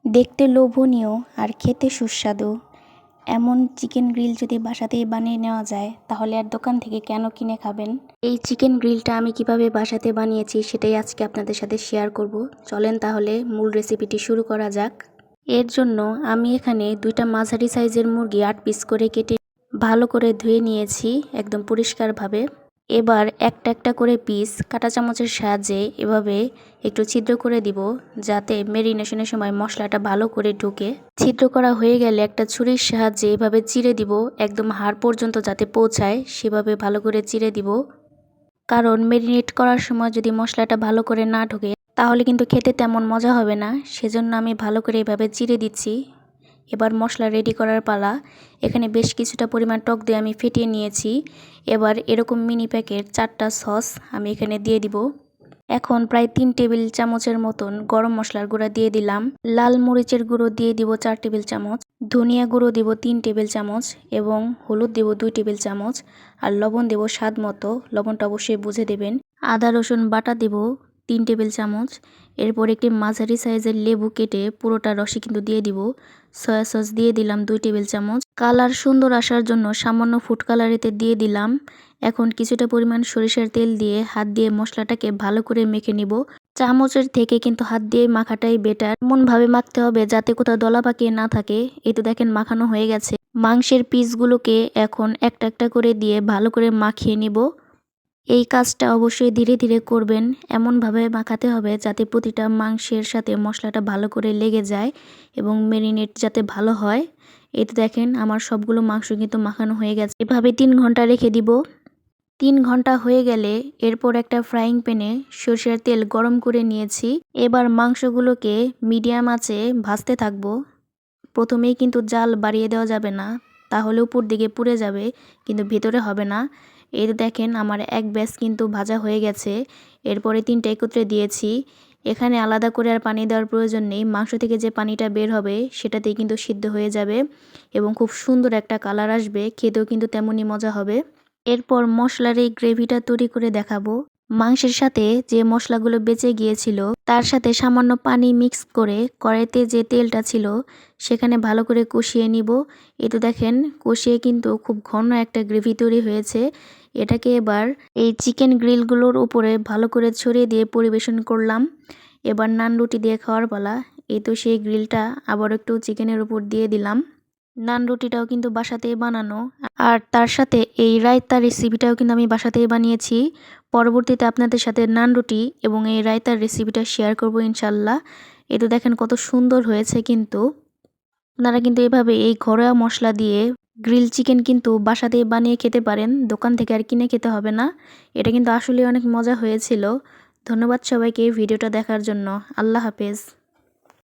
দেখতে লোভনীয় আর খেতে সুস্বাদু এমন চিকেন গ্রিল যদি বাসাতেই বানিয়ে নেওয়া যায় তাহলে আর দোকান থেকে কেন কিনে খাবেন। এই চিকেন গ্রিলটা আমি কিভাবে বাসাতে বানিয়েছি সেটাই আজকে আপনাদের সাথে শেয়ার করব। চলেন তাহলে মূল রেসিপিটি শুরু করা যাক। এর জন্য আমি এখানে 2টা মাঝারি সাইজের মুরগি 8 পিস করে কেটে ভালো করে ধুয়ে নিয়েছি একদম পরিষ্কারভাবে। এবার একটা একটা করে পিস কাঁটা চামচের সাহায্যে এভাবে একটু ছিদ্র করে দিব, যাতে মেরিনেশনের সময় মশলাটা ভালো করে ঢুকে। ছিদ্র করা হয়ে গেলে একটা ছুরির সাহায্যে এভাবে চিড়ে দিব, একদম হাড় পর্যন্ত যাতে পৌঁছায় সেভাবে ভালো করে চিড়ে দিব। কারণ মেরিনেট করার সময় যদি মশলাটা ভালো করে না ঢোকে তাহলে কিন্তু খেতে তেমন মজা হবে না, সেজন্য আমি ভালো করে এভাবে চিড়ে দিচ্ছি। এবার মশলা রেডি করার পালা। এখানে বেশ কিছুটা পরিমাণ টক দই আমি ফেটিয়ে নিয়েছি। এবার এরকম মিনি প্যাকেট 4টা সস আমি এখানে দিয়ে দিব। এখন প্রায় 3 টেবিল চামচের মতন গরম মশলার গুঁড়া দিয়ে দিলাম। লাল মরিচের গুঁড়ো দিয়ে দিব 4 টেবিল চামচ, ধনিয়া গুঁড়ো দিব 3 টেবিল চামচ এবং হলুদ দিব 2 টেবিল চামচ, আর লবণ দেব স্বাদ মতো, লবণটা অবশ্যই বুঝে দেবেন। আদা রসুন বাটা দেব 3 টেবিল চামচ। এরপর একটি মাঝারি সাইজের লেবু কেটে পুরোটা রসে কিন্তু দিয়ে দিব। সয়া সস দিয়ে দিলাম 2 টেবিল চামচ। কালার সুন্দর আসার জন্য সামান্য ফুড কালারিতে দিয়ে দিলাম। এখন কিছুটা পরিমাণ সরিষার তেল দিয়ে হাত দিয়ে মশলাটাকে ভালো করে মেখে নিব। চামচের থেকে কিন্তু হাত দিয়ে মাখাটাই বেটার। এমনভাবে মাখতে হবে যাতে কোথাও দলা পাকিয়ে না থাকে। এই তো দেখেন মাখানো হয়ে গেছে। মাংসের পিসগুলোকে এখন একটা একটা করে দিয়ে ভালো করে মাখিয়ে নিব। এই কাজটা অবশ্যই ধীরে ধীরে করবেন, এমনভাবে মাখাতে হবে যাতে প্রতিটা মাংসের সাথে মশলাটা ভালো করে লেগে যায় এবং মেরিনেট যাতে ভালো হয়। এই তো দেখেন আমার সবগুলো মাংস কিন্তু মাখানো হয়ে গেছে। এভাবে 3 ঘন্টা রেখে দিব। 3 ঘন্টা হয়ে গেলে এরপর একটা ফ্রাইং প্যানে সরষের তেল গরম করে নিয়েছি। এবার মাংসগুলোকে মিডিয়াম আঁচে ভাজতে থাকবো। প্রথমেই কিন্তু জাল বাড়িয়ে দেওয়া যাবে না, তাহলে উপর দিকে পুড়ে যাবে কিন্তু ভিতরে হবে না। এই দেখেন আমার এক ব্যাচ কিন্তু ভাজা হয়ে গেছে। এরপরে 3টা একত্রে দিয়েছি। এখানে আলাদা করে আর পানি দেওয়ার প্রয়োজন নেই, মাংস থেকে যে পানিটা বের হবে সেটাতেই কিন্তু সিদ্ধ হয়ে যাবে এবং খুব সুন্দর একটা কালার আসবে, খেতেও কিন্তু তেমনই মজা হবে। এরপর মশলার এই গ্রেভিটা তৈরি করে দেখাবো। মাংসের সাথে যে মশলাগুলো বেঁচে গিয়েছিল তার সাথে সামান্য পানি মিক্স করে কড়াইতে যে তেলটা ছিল সেখানে ভালো করে কষিয়ে নিব। এই তো দেখেন কষিয়ে কিন্তু খুব ঘন একটা গ্রেভি তৈরি হয়েছে। এটাকে এবার এই চিকেন গ্রিলগুলোর উপরে ভালো করে ছড়িয়ে দিয়ে পরিবেশন করলাম। এবার নান রুটি দিয়ে খাওয়ার পালা। এই তো সেই গ্রিলটা আবার একটু চিকেনের উপর দিয়ে দিলাম। নান রুটিটাও কিন্তু বাসাতেই বানানো, আর তার সাথে এই রায়তার রেসিপিটাও কিন্তু আমি বাসাতেই বানিয়েছি। পরবর্তীতে আপনাদের সাথে নান রুটি এবং এই রায়তার রেসিপিটা শেয়ার করব ইনশাল্লাহ। এই তো দেখেন কত সুন্দর হয়েছে। কিন্তু আপনারা কিন্তু এভাবে এই ঘরোয়া মশলা দিয়ে গ্রিল চিকেন কিন্তু বাসাতেই বানিয়ে খেতে পারেন, দোকান থেকে আর কিনে খেতে হবে না। এটা কিন্তু আসলে অনেক মজা হয়েছিল। ধন্যবাদ সবাইকে ভিডিওটা দেখার জন্য। আল্লাহ হাফেজ।